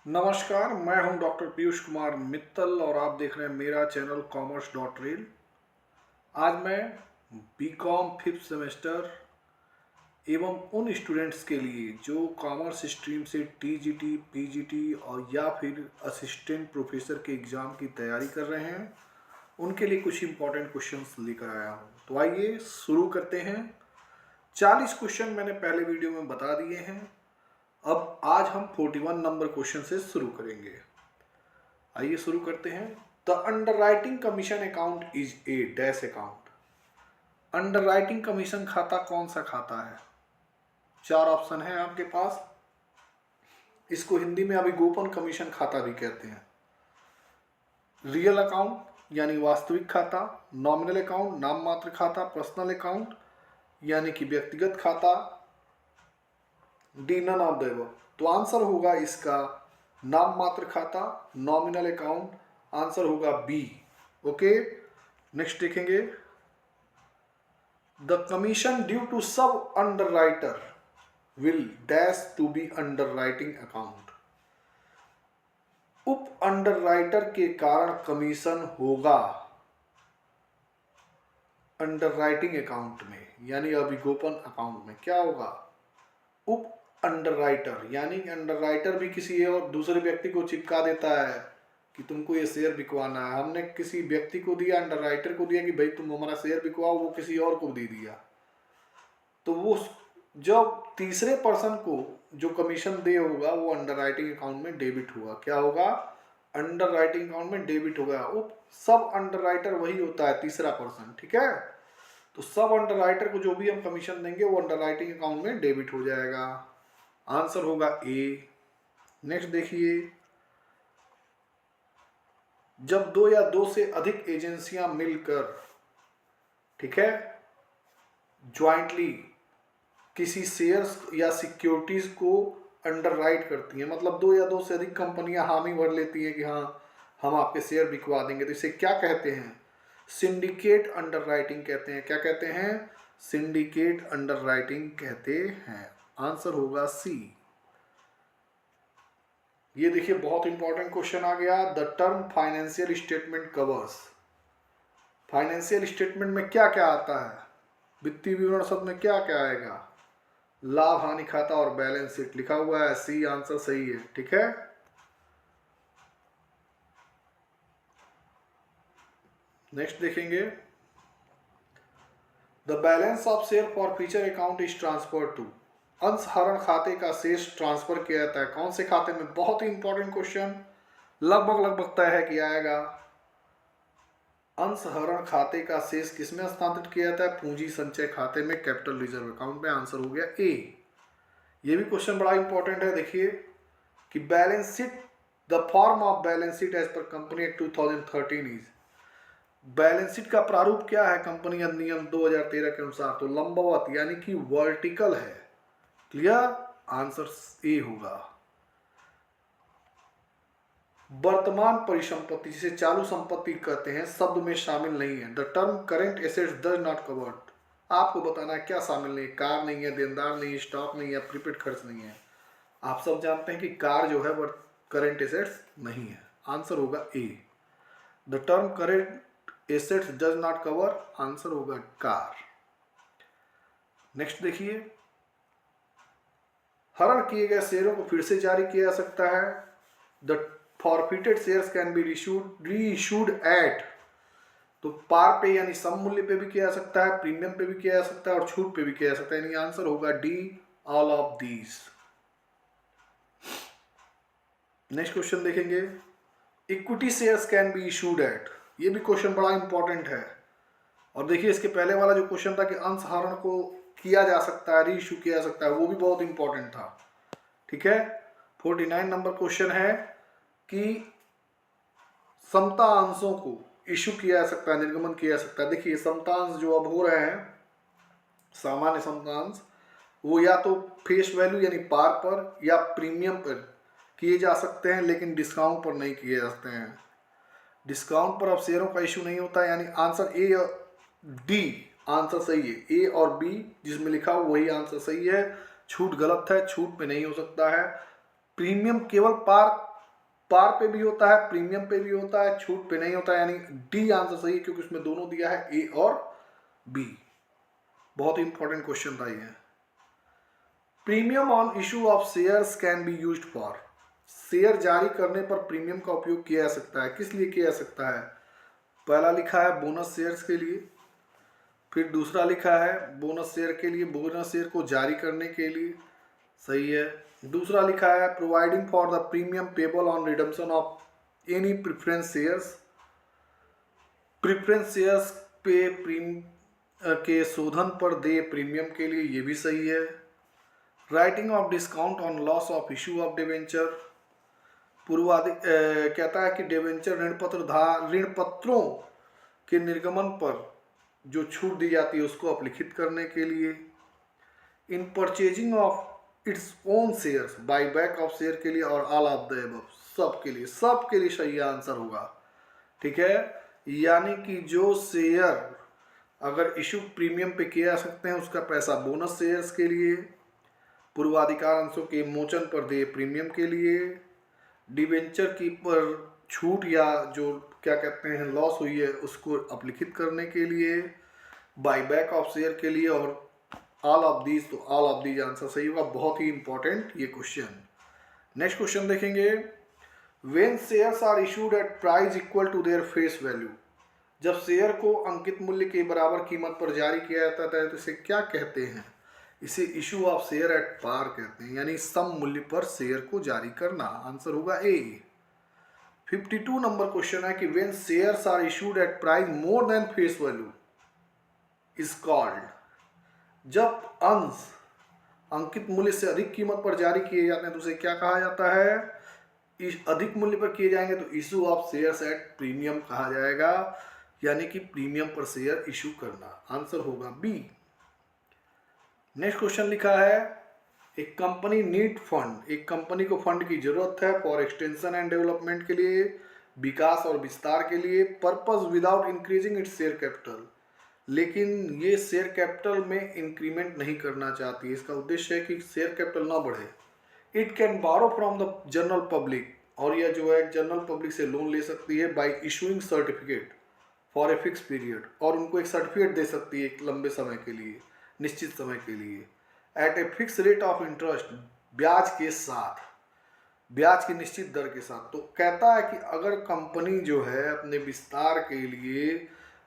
नमस्कार, मैं हूं डॉक्टर पीयूष कुमार मित्तल और आप देख रहे हैं मेरा चैनल कॉमर्स डॉट रील। आज मैं बीकॉम फिफ्थ सेमेस्टर एवं उन स्टूडेंट्स के लिए जो कॉमर्स स्ट्रीम से टीजीटी, पीजीटी और या फिर असिस्टेंट प्रोफेसर के एग्ज़ाम की तैयारी कर रहे हैं, उनके लिए कुछ इंपॉर्टेंट क्वेश्चंस लेकर आया हूं। तो आइए शुरू करते हैं। 40 क्वेश्चन मैंने पहले वीडियो में बता दिए हैं। अब आज हम 41 नंबर क्वेश्चन से शुरू करेंगे। आइए शुरू करते हैं। The underwriting commission account is a dash account. Underwriting commission खाता कौन सा खाता है? 4 ऑप्शन है आपके पास। इसको हिंदी में अभिगोपन कमीशन खाता भी कहते हैं। रियल अकाउंट यानी वास्तविक खाता, नॉमिनल अकाउंट नाम मात्र खाता, पर्सनल अकाउंट यानी कि व्यक्तिगत खाता, D none of the above. तो आंसर होगा इसका नाम मात्र खाता, नॉमिनल अकाउंट। आंसर होगा बी। ओके, नेक्स्ट देखेंगे। The commission due to sub underwriter will dash to be underwriting account. उप अंडर राइटर के कारण कमीशन होगा अंडर राइटिंग अकाउंट में, यानी अभिगोपन अकाउंट में। क्या होगा? उप अंडर राइटर यानी अंडर राइटर भी किसी और दूसरे व्यक्ति को चिपका देता है कि तुमको ये शेयर बिकवाना है। हमने किसी व्यक्ति को दिया, अंडर राइटर को दिया कि भाई तुम हमारा शेयर बिकवाओ, वो किसी और को दे दिया। तो वो जब तीसरे पर्सन को जो कमीशन दे होगा वो अंडर राइटिंग अकाउंट में डेबिट होगा। क्या होगा? अंडर राइटिंग अकाउंट में डेबिट होगा। उप सब अंडर राइटर वही होता है, तीसरा पर्सन। ठीक है, तो सब अंडर राइटर को जो भी हम कमीशन देंगे वो अंडर राइटिंग अकाउंट में डेबिट हो जाएगा। आंसर होगा ए। नेक्स्ट देखिए। जब दो या दो से अधिक एजेंसियां मिलकर, ठीक है, ज्वाइंटली किसी शेयर्स या सिक्योरिटीज को अंडर राइट करती हैं, मतलब दो या दो से अधिक कंपनियां हामी भर लेती हैं कि हाँ हम आपके शेयर बिकवा देंगे, तो इसे क्या कहते हैं? सिंडिकेट अंडर राइटिंग कहते हैं। क्या कहते हैं? सिंडिकेट अंडर राइटिंग कहते हैं। आंसर होगा सी। ये देखिए, बहुत इंपॉर्टेंट क्वेश्चन आ गया। The term financial statement covers. Financial statement में क्या क्या आता है? वित्तीय विवरण शब्द में क्या क्या आएगा? लाभ हानि खाता और बैलेंस शीट लिखा हुआ है। सी आंसर सही है। ठीक है, नेक्स्ट देखेंगे। The balance of share forfeiture account is transfer to. अंशहरण खाते का शेष ट्रांसफर किया जाता है कौन से खाते में? बहुत ही इंपॉर्टेंट क्वेश्चन, लगभग तय है कि आएगा। अंशहरण खाते का शेष किसमें स्थानांतरित किया जाता है? पूंजी संचय खाते में, कैपिटल रिजर्व अकाउंट में। आंसर हो गया ए। ये भी क्वेश्चन बड़ा इंपॉर्टेंट है। देखिए कि balance sheet, the form of balance sheet as per company act 2013 is. Balance sheet का प्रारूप क्या है कंपनी अधिनियम 2013 के अनुसार? तो लंबवत यानी कि वर्टिकल है। क्लियर? आंसर ए होगा। वर्तमान परिसंपत्ति, जिसे चालू संपत्ति कहते हैं, शब्द में शामिल नहीं है। The term current assets does not cover. आपको बताना है क्या शामिल नहीं है। कार नहीं है, देनदार नहीं है, स्टॉक नहीं है, प्रीपेड खर्च नहीं है। आप सब जानते हैं कि कार जो है वह करेंट एसेट्स नहीं है। आंसर होगा A. The term current assets does not cover. Answer होगा कार। नेक्स्ट देखिए। हरण किए गए शेयरों को फिर से जारी किया जा सकता है। The forfeited shares can be reissued at. तो पार पे यानी सम मूल्य पे भी किया जा सकता है, प्रीमियम पे भी किया जा सकता है और छूट पे भी किया जा सकता है। यानी आंसर होगा D, all of these. Next question देखेंगे। Equity shares can be issued at. ये भी क्वेश्चन बड़ा इंपॉर्टेंट है। और देखिए इसके पहले वाला जो क्वेश्चन था कि अंशहरण को किया जा सकता है, री इशू किया जा सकता है, वो भी बहुत इंपॉर्टेंट था। ठीक है, 49 नंबर क्वेश्चन है कि समता अंशों को इशू किया जा सकता है, निर्गमन किया जा सकता है। देखिए समतांश जो अब हो रहे हैं, सामान्य समतांश, वो या तो फेस वैल्यू यानी पार पर या प्रीमियम पर किए जा सकते हैं, लेकिन डिस्काउंट पर नहीं किए जा सकते हैं। डिस्काउंट पर अब शेयरों का इशू नहीं होता है। यानी आंसर ए और डी आंसर सही है। ए और बी जिसमें लिखा हो वही आंसर सही है। छूट गलत है, छूट पे नहीं हो सकता है। प्रीमियम केवल पार पार पे भी होता है, प्रीमियम पे भी होता है, छूट पे नहीं होता है, यानी डी आंसर सही है क्योंकि उसमें दोनों दिया है, ए और बी। बहुत इंपॉर्टेंट क्वेश्चन था ये। Premium on issue of shares can be used for, share जारी करने पर प्रीमियम का उपयोग किया जा सकता है, किस लिए किया जा सकता है? पहला लिखा है बोनस शेयर्स के लिए, फिर दूसरा लिखा है बोनस शेयर के लिए, बोनस शेयर को जारी करने के लिए, सही है। दूसरा लिखा है providing for the premium payable on redemption of any preference shares, preference shares पे के शोधन पर दे प्रीमियम के लिए, ये भी सही है। Writing off discount on loss of issue of debenture, पूर्वाधि कहता है कि डिवेंचर ऋण पत्रों के निर्गमन पर जो छूट दी जाती है उसको अपलिखित करने के लिए। इन purchasing of its own shares, by back of share के लिए, और ऑल ऑफ द अबव, सबके लिए सही आंसर होगा। ठीक है, यानी कि जो शेयर अगर इशू प्रीमियम पे किए जा सकते हैं उसका पैसा बोनस शेयर्स के लिए, पूर्वाधिकार अंशों के मोचन पर दे प्रीमियम के लिए, डिवेंचर की पर छूट या जो क्या कहते हैं लॉस हुई है उसको अपलिखित करने के लिए, बाईबैक ऑफ शेयर के लिए, और ऑल ऑफ दीज, तो ऑल ऑफ दीज आंसर सही होगा। बहुत ही इंपॉर्टेंट ये क्वेश्चन। नेक्स्ट क्वेश्चन देखेंगे, when shares are issued at price equal to their face value, जब शेयर को अंकित मूल्य के बराबर कीमत पर जारी किया जाता है तो इसे क्या कहते हैं? इसे issue of share at par कहते हैं, यानी सम मूल्य पर शेयर को जारी करना। आंसर होगा ए। 52 नंबर क्वेश्चन है कि when shares are issued at price more than face value is called, जब अंश अंकित मूल्य से अधिक कीमत पर जारी किए जाते हैं तो उसे क्या कहा जाता है? इस अधिक मूल्य पर किए जाएंगे तो issue of shares at premium कहा जाएगा, यानी कि प्रीमियम पर शेयर इशू करना। आंसर होगा बी। नेक्स्ट क्वेश्चन लिखा है, एक कंपनी नीड फंड, एक कंपनी को फंड की जरूरत है फॉर एक्सटेंशन एंड डेवलपमेंट के लिए, विकास और विस्तार के लिए, purpose without increasing its share capital, लेकिन ये शेयर कैपिटल में इंक्रीमेंट नहीं करना चाहती है, इसका उद्देश्य है कि शेयर कैपिटल ना बढ़े। इट कैन बारो फ्रॉम द जनरल पब्लिक, और यह जो है जनरल पब्लिक से लोन ले सकती है, by issuing certificate for a fix period, और उनको एक सर्टिफिकेट दे सकती है एक लंबे समय के लिए, निश्चित समय के लिए, at a fix rate of interest, ब्याज के साथ, ब्याज की निश्चित दर के साथ। तो कहता है कि अगर कंपनी जो है अपने विस्तार के लिए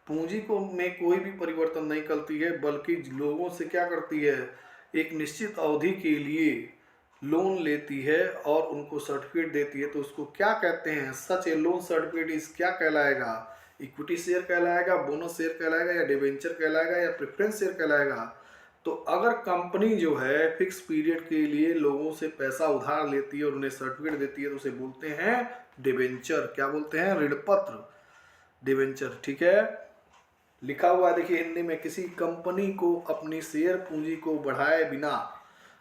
पूंजी को में कोई भी परिवर्तन नहीं करती है, बल्कि लोगों से क्या करती है, एक निश्चित अवधि के लिए लोन लेती है और उनको सर्टिफिकेट देती है, तो उसको क्या कहते हैं? सच ए लोन सर्टिफिकेट इस क्या कहलाएगा? इक्विटी शेयर कहलाएगा, बोनस शेयर कहलाएगा, या डिवेंचर कहलाएगा, या प्रेफरेंस शेयर कहलाएगा? तो अगर कंपनी जो है फिक्स पीरियड के लिए लोगों से पैसा उधार लेती है और उन्हें सर्टिफिकेट देती है तो उसे बोलते हैं डिवेंचर। क्या बोलते हैं? ऋणपत्र, डिवेंचर। ठीक है, लिखा हुआ है देखिए हिंदी में, किसी कंपनी को अपनी शेयर पूंजी को बढ़ाए बिना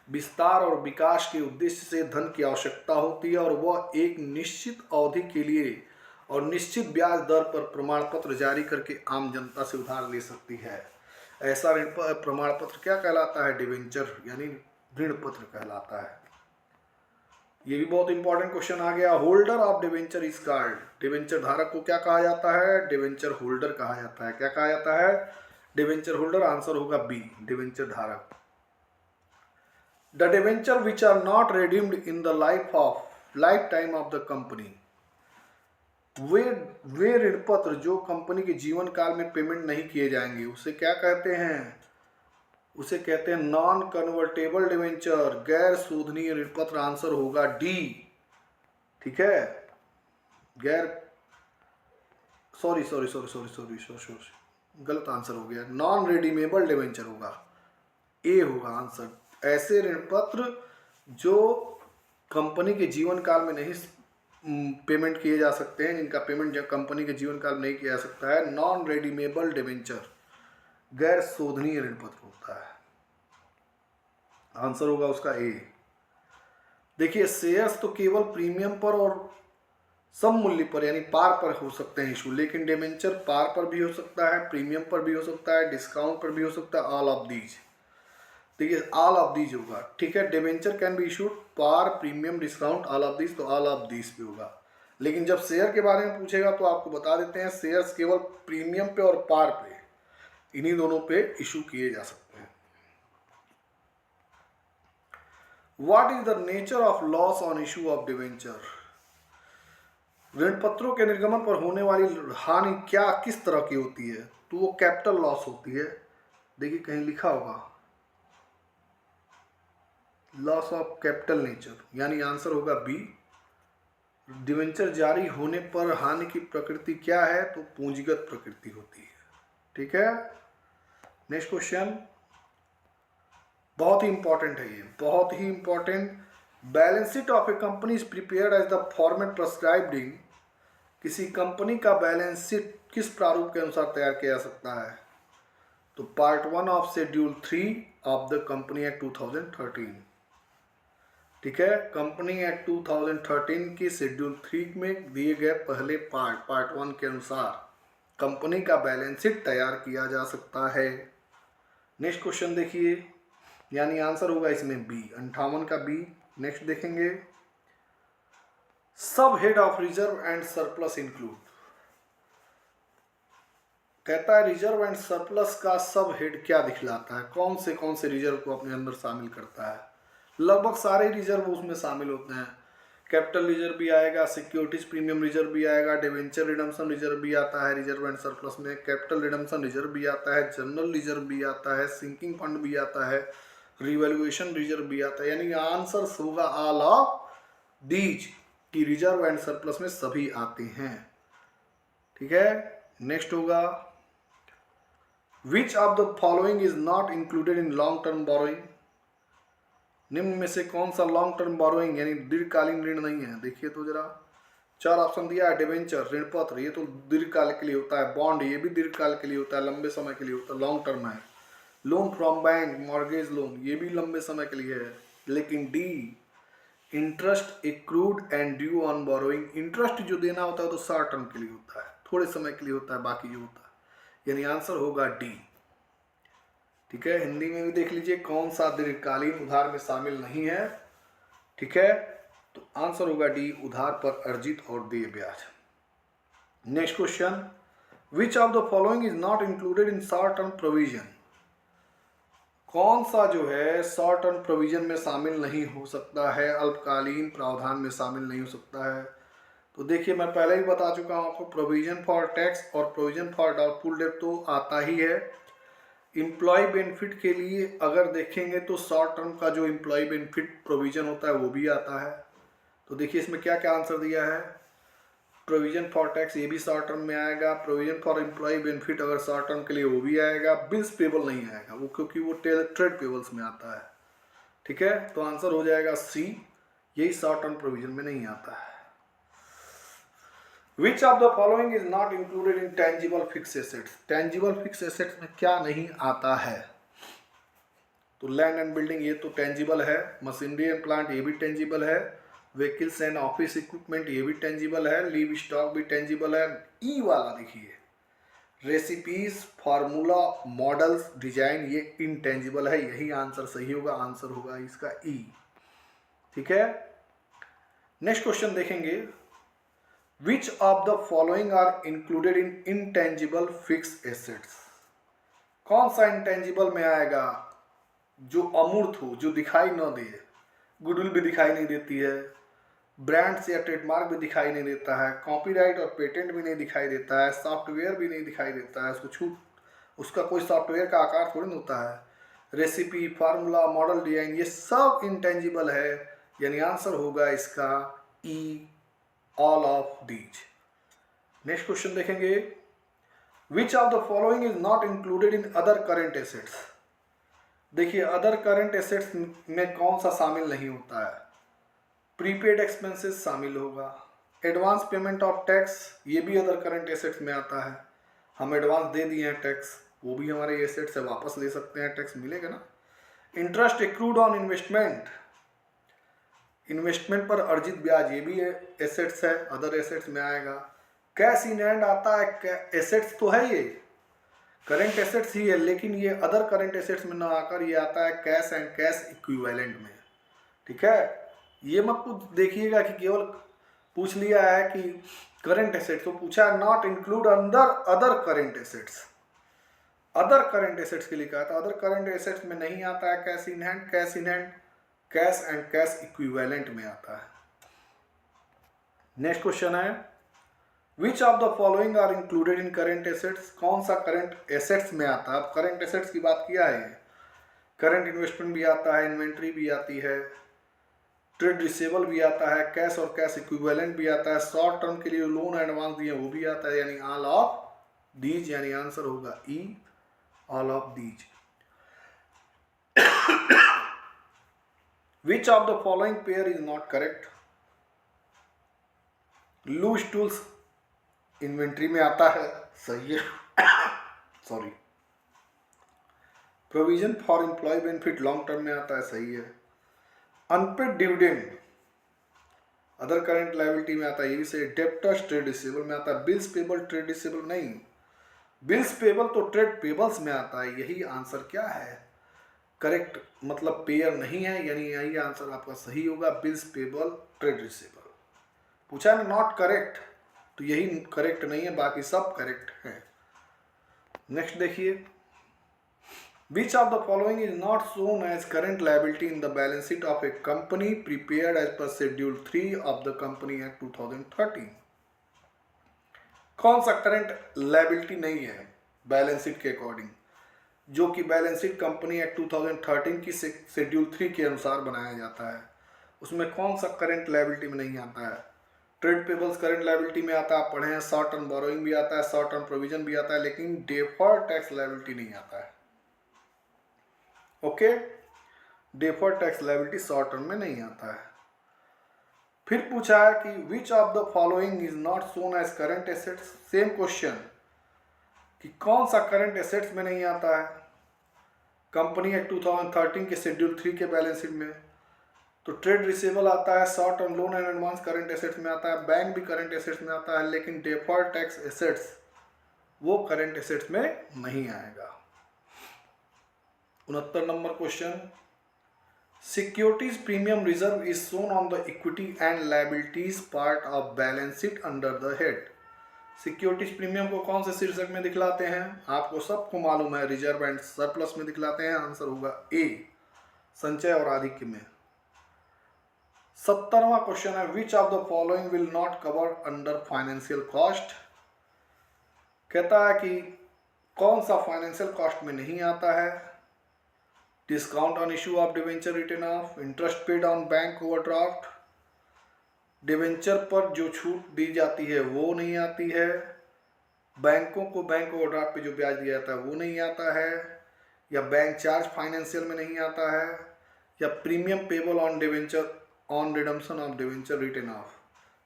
विस्तार और विकास के उद्देश्य से धन की आवश्यकता होती है, और वह एक निश्चित अवधि के लिए और निश्चित ब्याज दर पर प्रमाण पत्र जारी करके आम जनता से उधार ले सकती है। ऐसा ऋण प्रमाण पत्र क्या कहलाता है? डिवेंचर, यानी ऋण पत्र कहलाता है। ये भी बहुत इंपॉर्टेंट क्वेश्चन आ गया। Holder of debenture is called, debenture धारक को क्या कहा जाता है? डिवेंचर होल्डर कहा जाता है। क्या कहा जाता है? Debenture holder. आंसर होगा बी, डिवेंचर धारक। The debenture which are not redeemed in the life time of the company, वे ऋणपत्र जो कंपनी के जीवन काल में पेमेंट नहीं किए जाएंगे उसे क्या कहते हैं? उसे कहते हैं नॉन कन्वर्टेबल डिवेंचर, गैर शोधनीय ऋणपत्र। आंसर होगा डी। ठीक है, सॉरी गलत आंसर हो गया, नॉन रिडीमेबल डिवेंचर होगा, ए होगा आंसर। ऐसे ऋणपत्र जो कंपनी के जीवन काल में नहीं पेमेंट किए जा सकते हैं, जिनका पेमेंट कंपनी के जीवन काल में नहीं किया जा सकता है, नॉन रिडीमेबल डिवेंचर, गैर शोधनीय ऋणपत्र होता है। आंसर होगा उसका ए। देखिए शेयर्स तो केवल प्रीमियम पर और सम मूल्य पर यानी पार पर हो सकते हैं इशू, लेकिन डिवेंचर पार पर भी हो सकता है, प्रीमियम पर भी हो सकता है, डिस्काउंट पर भी हो सकता है, ऑल ऑफ दीज। देखिए ऑल ऑफ दीज होगा। ठीक है, debenture can be issued par, premium, discount, all of these, तो ऑल ऑफ दीज भी होगा। लेकिन जब शेयर के बारे में पूछेगा तो आपको बता देते हैं शेयर्स केवल प्रीमियम पे और पार पे, इन्हीं दोनों पे इशू किए जा सकते हैं। What is the nature of loss on issue of debenture? ऋण पत्रों के निर्गमन पर होने वाली हानि क्या किस तरह की होती है? तो वो कैपिटल लॉस होती है। देखिए कहीं लिखा होगा लॉस ऑफ कैपिटल नेचर, यानी आंसर होगा बी। डिवेंचर जारी होने पर हानि की प्रकृति क्या है? तो पूंजीगत प्रकृति होती है। ठीक है, नेक्स्ट क्वेश्चन बहुत ही इंपॉर्टेंट है, ये बहुत ही important. Balance sheet of a company is prepared as the format prescribed in. किसी कंपनी का बैलेंस शीट किस प्रारूप के अनुसार तैयार किया जा सकता है? तो part 1 of schedule 3 of the company act 2013। ठीक है, कंपनी एक्ट 2013 की शेड्यूल 3 में दिए गए पहले पार्ट 1 के अनुसार कंपनी का बैलेंस शीट तैयार किया जा सकता है। नेक्स्ट क्वेश्चन देखिए, यानी आंसर होगा इसमें बी, 58 का बी। नेक्स्ट देखेंगे, सब head of reserve and surplus include. कहता है रिजर्व एंड सरप्लस का सब हेड क्या दिखलाता है, कौन से रिजर्व को अपने अंदर शामिल करता है? लगभग सारे रिजर्व उसमें शामिल होते हैं। कैपिटल रिजर्व भी आएगा, सिक्योरिटीज प्रीमियम रिजर्व भी आएगा, डिवेंचर रिडम्पशन रिजर्व भी आता है रिजर्व एंड सरप्लस में, कैपिटल रिडम्पशन रिजर्व भी आता है, जनरल रिजर्व भी आता है, सिंकिंग फंड भी आता है, रिवैल्यूएशन रिजर्व भी आता है। यानी आंसर होगा ऑल ऑफ दीज की रिजर्व एंड सरप्लस में सभी आते हैं। ठीक है, नेक्स्ट होगा विच of the following is not included in long term borrowing. निम्न में से कौन सा लॉन्ग टर्म बोरोइंग यानी दीर्घकालीन ऋण नहीं है? देखिए तो जरा, 4 ऑप्शन दिया है। डिवेंचर ऋण पत्र, ये तो दीर्घकाल के लिए होता है। बॉन्ड, ये भी दीर्घकाल के लिए होता है, लंबे समय के लिए होता है, लॉन्ग टर्म है। Loan from bank, mortgage loan, ये भी लंबे समय के लिए है। लेकिन D, interest accrued and due on borrowing, interest जो देना होता है तो शॉर्ट टर्म के लिए होता है, थोड़े समय के लिए होता है, बाकी जो होता है, यानी आंसर होगा डी। ठीक है, हिंदी में भी देख लीजिए कौन सा दीर्घकालीन उधार में शामिल नहीं है। ठीक है, तो आंसर होगा डी, उधार पर अर्जित और देय ब्याज। Next question, which of the following is not included in short term provision. कौन सा जो है शॉर्ट टर्म प्रोविजन में शामिल नहीं हो सकता है, अल्पकालीन प्रावधान में शामिल नहीं हो सकता है? तो देखिए मैं पहले ही बता चुका हूं आपको, प्रोविजन फॉर टैक्स और प्रोविजन फॉर डाउटफुल डेट तो आता ही है। एम्प्लॉय बेनिफिट के लिए अगर देखेंगे तो शॉर्ट टर्म का जो एम्प्लॉय बेनिफिट प्रोविजन होता है वो भी आता है। तो देखिए इसमें क्या क्या आंसर दिया है। प्रोविजन फॉर टैक्स ये भी शॉर्ट टर्म में आएगा, प्रोविजन फॉर एम्प्लॉय बेनिफिट अगर शॉर्ट टर्म के लिए वो भी आएगा, बिल्स पेबल नहीं आएगा वो, क्योंकि वो ट्रेड पेबल्स में आता है। ठीक है, तो आंसर हो जाएगा सी, यही शॉर्ट टर्म प्रोविजन में नहीं आता है। Which of the following is not included in tangible fixed assets? tangible fixed assets में क्या नहीं आता है? तो लैंड एंड बिल्डिंग ये तो टेंजिबल है, मशीनरी एंड प्लांट ये भी टेंजिबल है, व्हीकल्स एंड ऑफिस इक्विपमेंट ये भी टेंजिबल है, लीव स्टॉक भी टेंजिबल है। ई वाला देखिए, रेसिपीज, फार्मूला, मॉडल्स, डिजाइन ये इनटेंजिबल है, यही आंसर सही होगा, आंसर होगा इसका ई। ठीक है, नेक्स्ट क्वेश्चन देखेंगे, Which of the following are included in intangible fixed assets? कौन सा इंटेंजिबल में आएगा जो अमूर्त हो, जो दिखाई न दे? गुडविल भी दिखाई नहीं देती है, ब्रांड्स या ट्रेडमार्क भी दिखाई नहीं देता है, कॉपीराइट और पेटेंट भी नहीं दिखाई देता है, सॉफ्टवेयर भी नहीं दिखाई देता है, उसका कोई सॉफ्टवेयर का आकार थोड़ी नहीं होता है। रेसिपी, फार्मूला, मॉडल, डिजाइन ये सब इंटेंजिबल है, यानी आंसर होगा इसका E, all of these. Next question देखेंगे, which of the following is not included in other current assets. देखिए अदर करेंट एसेट्स में कौन सा शामिल नहीं होता है? प्रीपेड एक्सपेंसेस शामिल होगा, एडवांस पेमेंट ऑफ टैक्स ये भी अदर करेंट एसेट्स में आता है, हम एडवांस दे दिए हैं टैक्स, वो भी हमारे एसेट से वापस ले सकते हैं, टैक्स मिलेगा ना। Interest accrued on investment, investment पर अर्जित ब्याज ये भी एसेट्स है, अदर एसेट्स में आएगा। कैश इन हैंड आता है, एसेट्स तो है, ये करेंट एसेट्स ही है, लेकिन ये अदर करेंट एसेट्स में ना आकर ये आता है कैश एंड कैश इक्विवेलेंट में। ठीक है, ये मत देखिएगा कि केवल पूछ लिया है कि करंट एसेट्स, तो पूछा है not include under other current assets. Other current assets के लिए कहा था, अदर करंट एसेट्स में नहीं आता है cash in hand, cash in hand cash and cash equivalent में आता है। नेक्स्ट क्वेश्चन है which of the following are included in current assets, कौन सा करंट एसेट्स में आता है। अब करंट एसेट्स की बात किया है, करंट इन्वेस्टमेंट भी आता है, इन्वेंट्री भी आती है, ट्रेड रिसेबल भी आता है, कैश और कैश इक्विवेलेंट भी आता है, शॉर्ट टर्म के लिए लोन एडवांस दिए वो भी आता है, यानी ऑल ऑफ दीज, यानी आंसर होगा E, all of these. Which of the following pair is not correct, loose tools inventory में आता है, सही है sorry. Provision for employ benefit long term में आता है, सही है। Unpaid dividend other current liability में आता है, ये भी सही। डेप्टर्स ट्रेड रिसीवेबल में आता है, बिल्स पेबल ट्रेड रिसीवेबल नहीं, बिल्स पेबल तो ट्रेड पेबल्स में आता है। यही आंसर क्या है करेक्ट, मतलब पेयर नहीं है, यानी यही आंसर आपका सही होगा, बिल्स पेबल ट्रेड रिसीवेबल। पूछा है नॉट करेक्ट, तो यही करेक्ट नहीं है, बाकी सब करेक्ट है। नेक्स्ट देखिए Which of the following is not shown as current liability in the balance sheet of a company prepared as per Schedule 3 of the Company Act 2013? कौन सा करंट लायबिलिटी नहीं है बैलेंस शीट के according, जो कि balance sheet company act 2013 की schedule 3 के अनुसार बनाया जाता है, उसमें कौन सा करंट लायबिलिटी में नहीं आता है। ट्रेड पेबल्स करंट लायबिलिटी में आता है, आप पढ़े हैं, शॉर्ट टर्म बोरोइंग भी आता है, शॉर्ट टर्म प्रोविजन भी आता है, लेकिन डेफर्ड टैक्स लायबिलिटी नहीं आता है। Okay, deferred tax liability short term में नहीं आता है। फिर पूछा है कि which of the following is not shown as current assets, same question कि कौन सा करंट एसेट्स में नहीं आता है कंपनी एक्ट 2013 के शेड्यूल 3 के बैलेंस शीट में। तो ट्रेड रिसीवेबल आता है, short term loan and advance current assets में आता है, बैंक भी करंट एसेट्स में आता है, लेकिन डेफर्ड टैक्स एसेट्स वो करंट एसेट्स में नहीं आएगा। 69 number question, securities premium reserve is shown on the equity and liabilities part of balance sheet under the head. Securities premium को कौन से शीर्षक में दिखलाते हैं, आपको सबको मालूम है, रिजर्व एंड सरप्लस में दिखलाते हैं, आंसर होगा ए, संचय और आधिक्य में। 70वां क्वेश्चन है which of the following will not cover under financial cost, कहता है कि कौन सा फाइनेंशियल कॉस्ट में नहीं आता है। Discount on issue of debenture return of, interest paid on bank overdraft, debenture पर जो छूट दी जाती है वो नहीं आती है, बैंकों को बैंक ओवरड्राफ्ट पे जो ब्याज दिया जाता है वो नहीं आता है, या बैंक चार्ज फाइनेंशियल में नहीं आता है, या premium payable on debenture on redemption of debenture return of.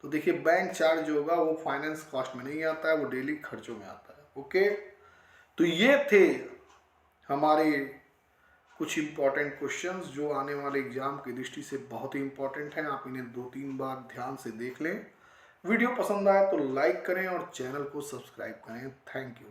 तो देखिए बैंक चार्ज जो होगा वो फाइनेंस कॉस्ट में नहीं आता है, वो डेली खर्चों में आता है। ओके, तो ये थे हमारे कुछ इंपॉर्टेंट क्वेश्चंस जो आने वाले एग्जाम की दृष्टि से बहुत ही इंपॉर्टेंट हैं। आप इन्हें 2-3 बार ध्यान से देख लें। वीडियो पसंद आए तो लाइक करें और चैनल को सब्सक्राइब करें। Thank you.